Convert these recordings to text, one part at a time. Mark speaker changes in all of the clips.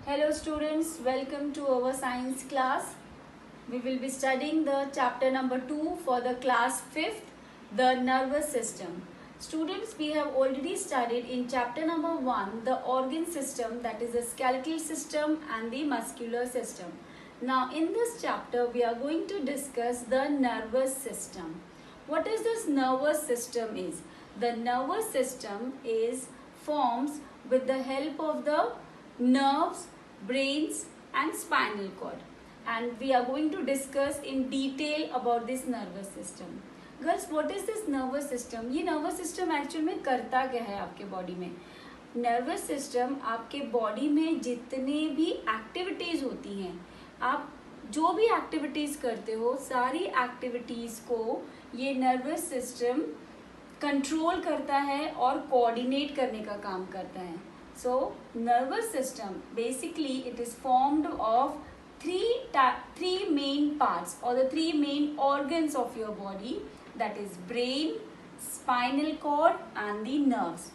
Speaker 1: Hello students, welcome to our science class. We will be studying the chapter number 2 for the class 5th, the nervous system. Students, we have already studied in chapter number 1 the organ system, that is the skeletal system and the muscular system. Now in this chapter we are going to discuss the nervous system. What is this nervous system is? The nervous system forms with the help of the nerves, brains and spinal cord, and we are going to discuss in detail about this nervous system. Girls, what is this nervous system? ये nervous system actually में करता क्या है आपके body में? Nervous system आपके body में जितने भी एक्टिविटीज़ होती हैं, आप जो भी एक्टिविटीज़ करते हो, सारी एक्टिविटीज़ को ये नर्वस सिस्टम कंट्रोल करता है और कोऑर्डिनेट करने का काम करता है. So nervous system basically it is formed of three main parts or the three main organs of your body, that is brain, spinal cord and the nerves.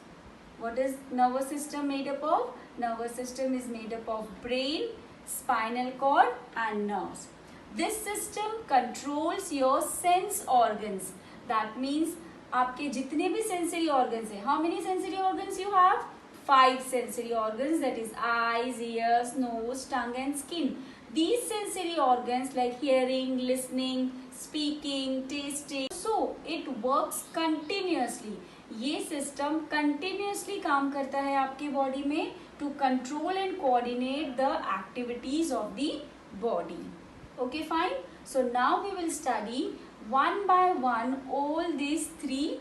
Speaker 1: What is nervous system made up of? Nervous system is made up of brain, spinal cord and nerves. This system controls your sense organs. That means आपके जितने भी sensory organs हैं, how many sensory organs you have? 5 sensory organs, that is eyes, ears, nose, tongue and skin. These sensory organs like hearing, listening, speaking, tasting, so it works continuously. ये system continuously काम करता है आपके body में to control and coordinate the activities of the body. Okay, fine. So now we will study one by one all these 3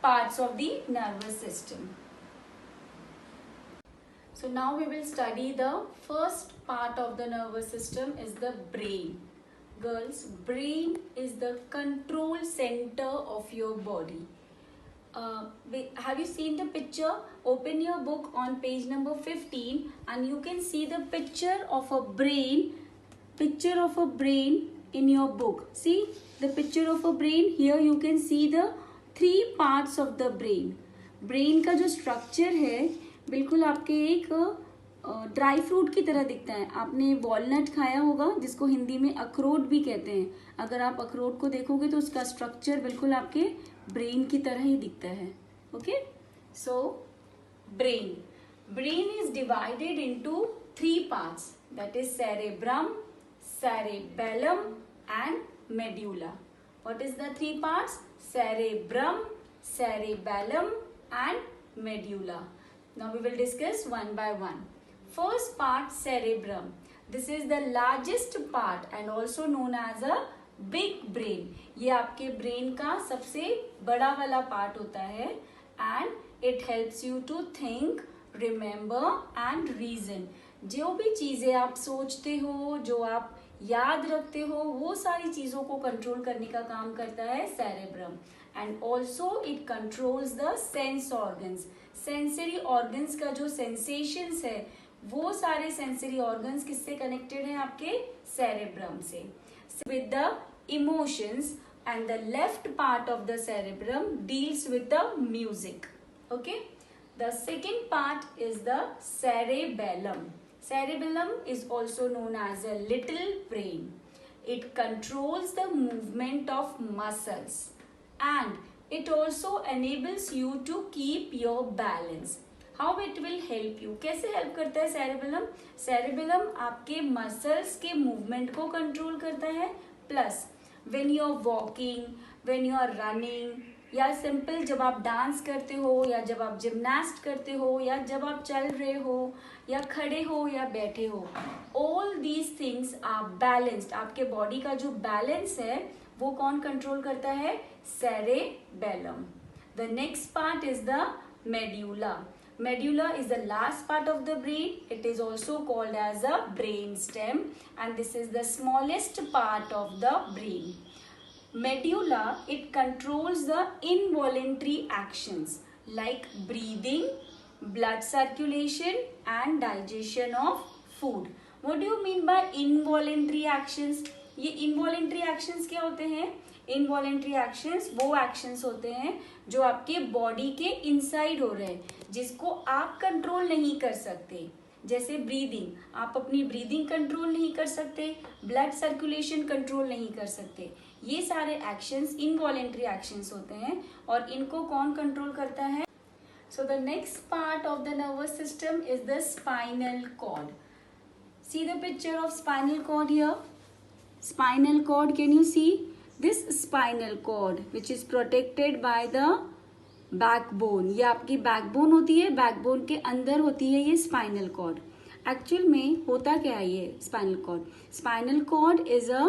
Speaker 1: parts of the nervous system. So now we will study the first part of the nervous system is the brain. Girls, brain is the control center of your body. Have you seen the picture? Open your book on page number 15 and you can see the picture of a brain in your book. See the picture of a brain. Here you can see the 3 parts of the brain. Brain का जो structure है बिल्कुल आपके एक dry fruit की तरह दिखता है. आपने वॉलनट खाया होगा जिसको हिंदी में अखरोट भी कहते हैं. अगर आप अखरोट को देखोगे तो उसका स्ट्रक्चर बिल्कुल आपके ब्रेन की तरह ही दिखता है. Okay, so brain is divided into 3 parts, that is cerebrum, cerebellum and medulla. What is the 3 parts? Cerebrum, cerebellum and medulla. Now we will discuss one by one. First part, cerebrum. This is the largest part and also known as a big brain. ये आपके brain का सबसे बड़ा वाला part होता है and it helps you to think, remember and reason. जो भी चीज़ें आप सोचते हो, जो आप याद रखते हो, वो सारी चीज़ों को कंट्रोल करने का काम करता है cerebrum. And also it controls the sense organs. Sensory organs का जो सेंसेशंस है वो सारे सेंसरी ऑर्गन्स किससे कनेक्टेड हैं? आपके सेरेब्रम से. With the emotions and the left part of the cerebrum deals with the music. Okay, the second part is the cerebellum. Cerebellum is also known as a little brain. It controls the movement of muscles and it also enables you to keep your balance. How it will help you? कैसे help करता है cerebellum? Cerebellum आपके muscles के movement को control करता है. Plus when you are walking, when you are running, या simple जब आप डांस करते हो या जब आप जिम्नास्ट करते हो या जब आप चल रहे हो या खड़े हो या बैठे हो, all these things are balanced. आपके बॉडी का जो बैलेंस है वो कौन कंट्रोल करता है? Cerebellum. The next part is the medulla. Medulla is the last part of the brain. It is also called as a brain stem and this is the smallest part of the brain. Medulla, it controls the involuntary actions like breathing, blood circulation and digestion of food. What do you mean by involuntary actions? ये involuntary actions क्या होते हैं? Involuntary actions वो actions होते हैं जो आपके body के इनसाइड हो रहे हैं, जिसको आप कंट्रोल नहीं कर सकते. जैसे ब्रीदिंग, आप अपनी ब्रीदिंग कंट्रोल नहीं कर सकते, ब्लड सर्कुलेशन कंट्रोल नहीं कर सकते, ये सारे एक्शंस इनवॉलेंट्री एक्शंस होते हैं और इनको कौन कंट्रोल करता है? So the next part of the nervous system is the spinal cord. See the picture of spinal cord here. Spinal cord, can you see? This spinal cord which is protected by the backbone. ये आपकी backbone होती है, backbone के अंदर होती है ये spinal cord. Actual में होता क्या है ये spinal cord? Spinal cord is a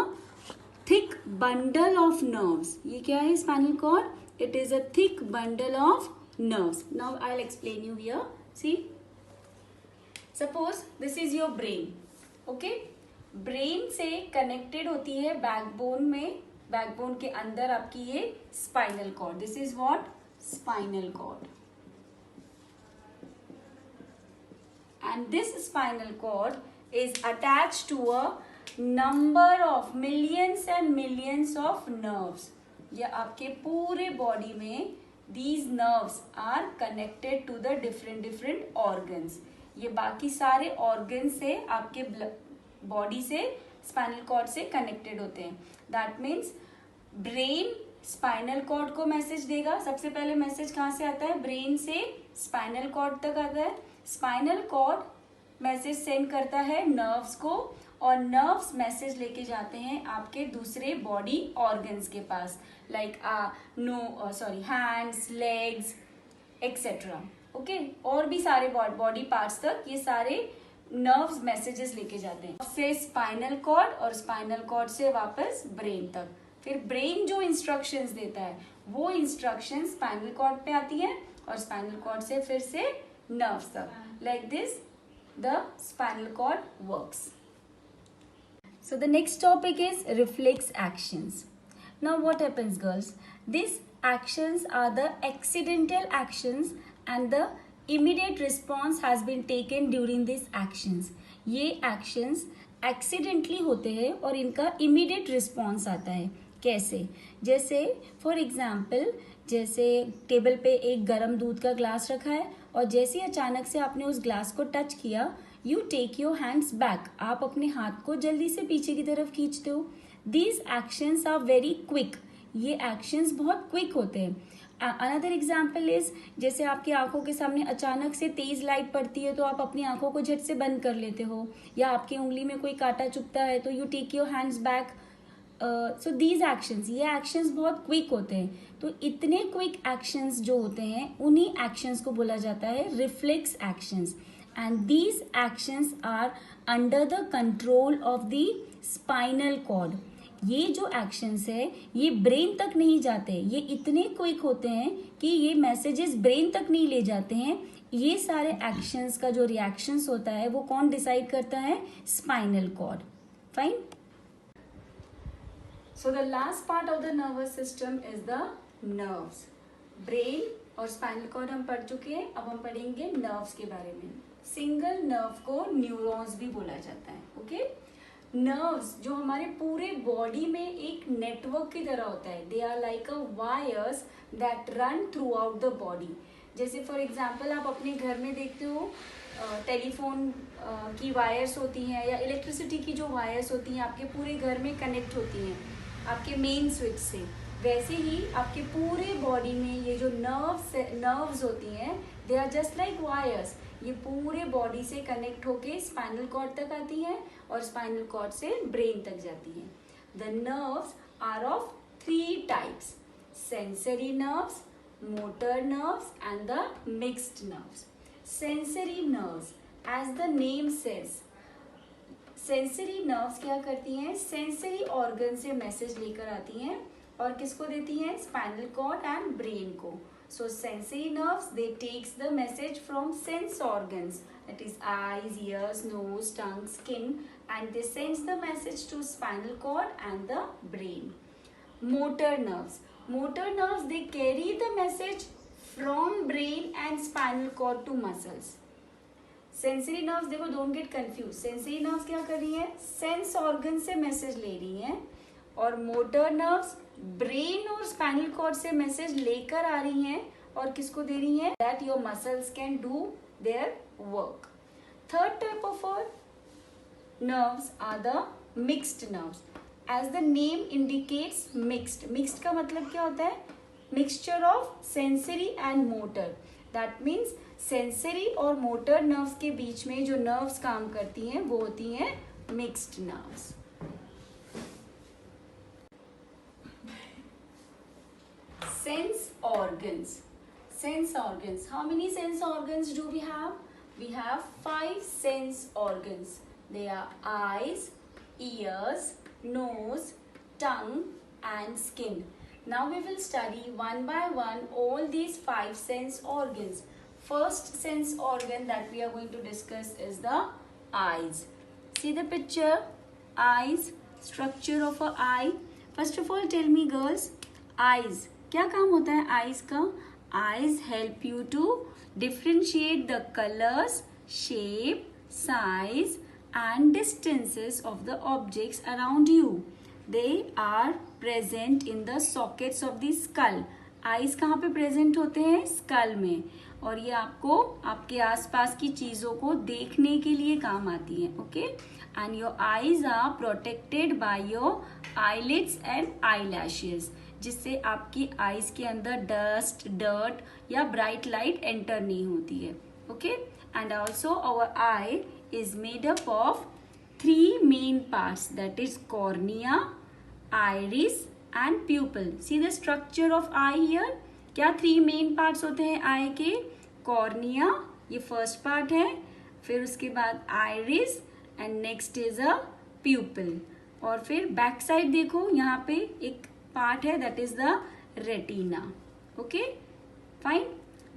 Speaker 1: thick bundle of nerves. ये क्या है spinal cord? It is a thick bundle of nerves. Now I'll explain you here. See? Suppose this is your brain. Okay, brain से connected होती है backbone में, backbone के अंदर आपकी ये spinal cord. This is what? Spinal cord. And this spinal cord is attached to a number of millions and millions of nerves. ये आपके पूरे बॉडी में these nerves are connected to the different different organs. ये बाकी सारे organ से आपके body से स्पाइनल कॉर्ड से कनेक्टेड होते हैं. That means brain spinal cord को मैसेज देगा. सबसे पहले मैसेज कहाँ से आता है? ब्रेन से स्पाइनल कॉर्ड तक आता है. स्पाइनल कॉर्ड मैसेज सेंड करता है नर्व्स को और नर्व्स मैसेज लेके जाते हैं आपके दूसरे बॉडी ऑर्गन्स के पास, like hands, legs etcetera. Okay, और भी सारे बॉडी पार्ट्स तक ये सारे नर्व्स मैसेजेस लेके जाते हैं. से स्पाइनल कॉर्ड और स्पाइनल कॉर्ड से वापस ब्रेन तक. फिर ब्रेन जो इंस्ट्रक्शंस देता है वो इंस्ट्रक्शंस स्पाइनल कॉर्ड पे आती हैं और स्पाइनल कॉर्ड से फिर से नर्व्स तक. Like this the spinal cord works. So the next topic is reflex actions. Now what happens, girls? These actions are the accidental actions and the immediate response has been taken during these actions. ये actions accidentally होते हैं और इनका immediate response आता है. कैसे? जैसे for example, जैसे टेबल पे एक गर्म दूध का ग्लास रखा है और जैसे अचानक से आपने उस ग्लास को टच किया, you take your hands back. आप अपने हाथ को जल्दी से पीछे की तरफ खींचते हो. These actions are very quick. ये एक्शंस बहुत क्विक होते हैं. अनदर एग्जाम्पल इज, जैसे आपकी आंखों के सामने अचानक से तेज लाइट पड़ती है तो आप अपनी आंखों को झट से बंद कर लेते हो, या आपकी उंगली में कोई कांटा चुभता है तो you take your hands back. So these actions, ये एक्शंस बहुत क्विक होते हैं. तो इतने क्विक एक्शंस जो होते हैं उन्हीं एक्शंस को बोला जाता है reflex actions. And these actions are under the control of the spinal cord. ये जो actions है ये ब्रेन तक नहीं जाते, ये इतने क्विक होते हैं कि ये मैसेजेस ब्रेन तक नहीं ले जाते हैं. ये सारे actions का जो रिएक्शंस होता है वो कौन डिसाइड करता है? Spinal cord. Fine. So the last part of the nervous system is the nerves. Brain और स्पाइनल कॉर्ड हम पढ़ चुके हैं, अब हम पढ़ेंगे नर्व्स के बारे में. सिंगल नर्व को न्यूरॉन्स भी बोला जाता है. ओके, नर्व्स जो हमारे पूरे बॉडी में एक नेटवर्क की तरह होता है. They are like a wires that run throughout the body. जैसे फॉर एग्जांपल आप अपने घर में देखते हो टेलीफोन की वायर्स होती हैं या इलेक्ट्रिसिटी की जो वायर्स होती हैं आपके पूरे घर में कनेक्ट होती हैं आपके मेन स्विच से. वैसे ही आपके पूरे बॉडी में ये जो नर्व्स होती हैं, they are just like wires. ये पूरे बॉडी से कनेक्ट होके स्पाइनल कॉर्ड तक आती हैं और स्पाइनल कॉर्ड से ब्रेन तक जाती हैं. The nerves are of 3 types: sensory nerves, motor nerves and the mixed nerves. Sensory nerves, as the name says, sensory nerves क्या करती हैं? सेंसरी ऑर्गन से मैसेज लेकर आती हैं और किसको देती हैं? स्पाइनल कॉर्ड एंड ब्रेन को. So sensory nerves, they takes the message from sense organs, that is eyes, ears, nose, tongue, skin, and they sends the message to spinal cord and the brain. Motor nerves. Motor nerves, they carry the message from brain and spinal cord to muscles. Sensory nerves, देखो don't get confused. Sensory nerves क्या कर रही हैं? Sense organ से message ले रही हैं और मोटर नर्व्स ब्रेन और स्पाइनल कॉर्ड से मैसेज लेकर आ रही हैं और किसको दे रही हैं? That your muscles can do their work. Third type of nerves are the mixed nerves. As the name indicates, mixed. Mixed का मतलब क्या होता है? Mixture of sensory and motor. That means sensory और motor nerves के बीच में जो nerves काम करती हैं वो होती हैं mixed nerves. Sense organs. Sense organs. How many sense organs do we have? We have 5 sense organs. They are eyes, ears, nose, tongue and skin. Now we will study one by one all these 5 sense organs. First sense organ that we are going to discuss is the eyes. See the picture? Eyes, structure of a eye. First of all, tell me girls, eyes. क्या काम होता है eyes का? Eyes help you to differentiate the colors, shape, size and distances of the objects around you. They are present in the sockets of the skull. Eyes कहाँ पे present होते हैं? Skull में. और ये आपको आपके आसपास की चीज़ों को देखने के लिए काम आती हैं. Okay? And your eyes are protected by your eyelids and eyelashes. जिससे आपकी आईज के अंदर डस्ट, डर्ट या ब्राइट लाइट एंटर नहीं होती है. Okay. And also our eye is made up of 3 main parts, that is cornea, iris and pupil. See the structure of eye here. क्या 3 main parts होते हैं आई के? कॉर्निया, ये first part है, फिर उसके बाद iris and next is a pupil. और फिर बैक साइड देखो, यहाँ पे एक part है that is the retina. Okay, fine.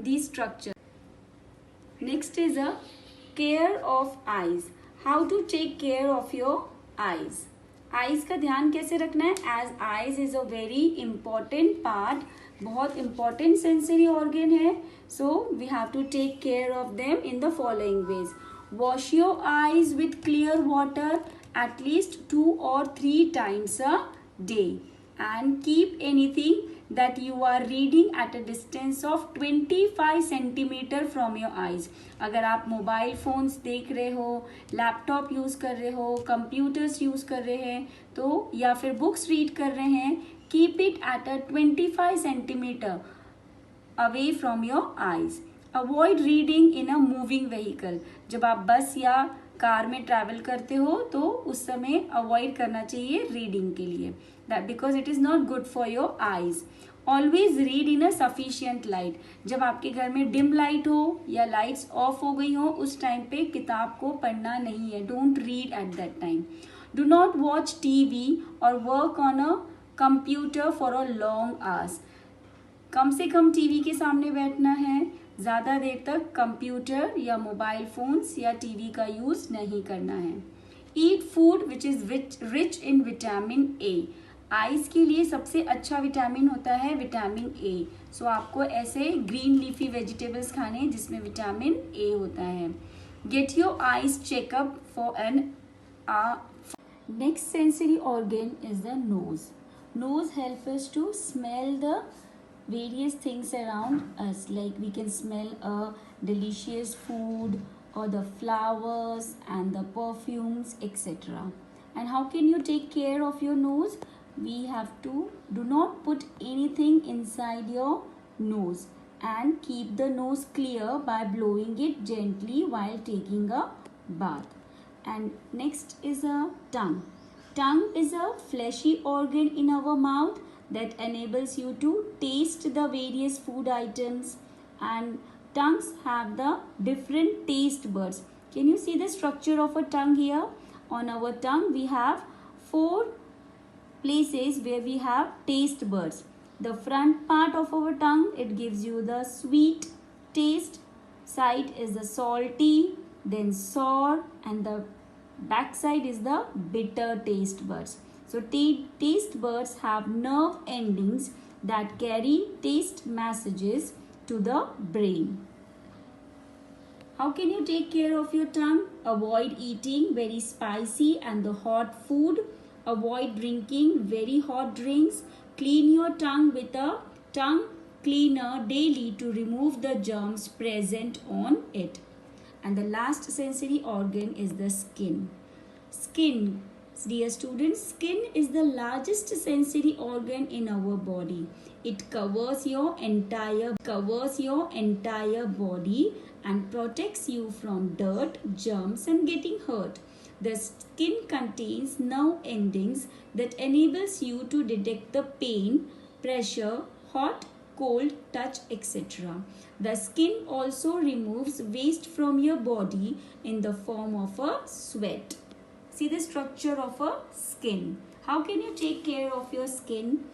Speaker 1: These structure. Next is a care of eyes. How to take care of your eyes. Eyes का ध्यान कैसे रखना है? As eyes is a very important part, बहुत important sensory organ है. So we have to take care of them in the following ways. Wash your eyes with clear water at least 2 or 3 times a day. And keep anything that you are reading at a distance of 25 centimeter from your eyes. अगर आप mobile phones देख रहे हो, laptop use कर रहे हो, computers use कर रहे हैं तो या फिर बुक्स रीड कर रहे हैं, keep it at a 25 centimeter away from your eyes. Avoid reading in a moving vehicle. जब आप बस या कार में ट्रैवल करते हो तो उस समय अवॉइड करना चाहिए रीडिंग के लिए, that because it is not good for your eyes. Always read in a sufficient light. जब आपके घर में डिम लाइट हो या लाइट्स ऑफ हो गई हो उस टाइम पे किताब को पढ़ना नहीं है. Don't read at that time. Do not watch TV और work on a computer for a long hours. कम से कम टीवी के सामने बैठना है, ज़्यादा देर तक कंप्यूटर या मोबाइल फोन्स या टीवी का यूज़ नहीं करना है. Eat food which is rich in vitamin A. Eyes के लिए सबसे अच्छा विटामिन होता है विटामिन ए. सो आपको ऐसे ग्रीन लीफी वेजिटेबल्स खाने जिसमें विटामिन ए होता है. Get your eyes checkup for an. Next sensory organ is the nose. Nose helps us to smell the various things around us, like we can smell a delicious food or the flowers and the perfumes, etc. And how can you take care of your nose? We have to do not put anything inside your nose and keep the nose clear by blowing it gently while taking a bath. And next is a tongue. Tongue is a fleshy organ in our mouth that enables you to taste the various food items, and tongues have the different taste buds. Can you see the structure of a tongue here? On our tongue we have 4 places where we have taste buds. The front part of our tongue, it gives you the sweet taste. Side is the salty, then sour, and the back side is the bitter taste buds. So taste buds have nerve endings that carry taste messages to the brain. How can you take care of your tongue? Avoid eating very spicy and the hot food. Avoid drinking very hot drinks. Clean your tongue with a tongue cleaner daily to remove the germs present on it. And the last sensory organ is the skin. Skin. Dear students, skin is the largest sensory organ in our body. It covers your entire body and protects you from dirt, germs and getting hurt. The skin contains nerve endings that enables you to detect the pain, pressure, hot, cold, touch, etc. The skin also removes waste from your body in the form of a sweat. See the structure of a skin. How can you take care of your skin?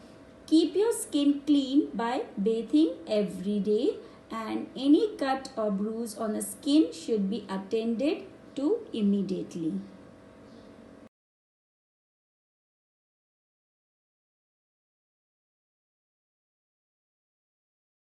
Speaker 1: Keep your skin clean by bathing every day, and any cut or bruise on the skin should be attended to immediately.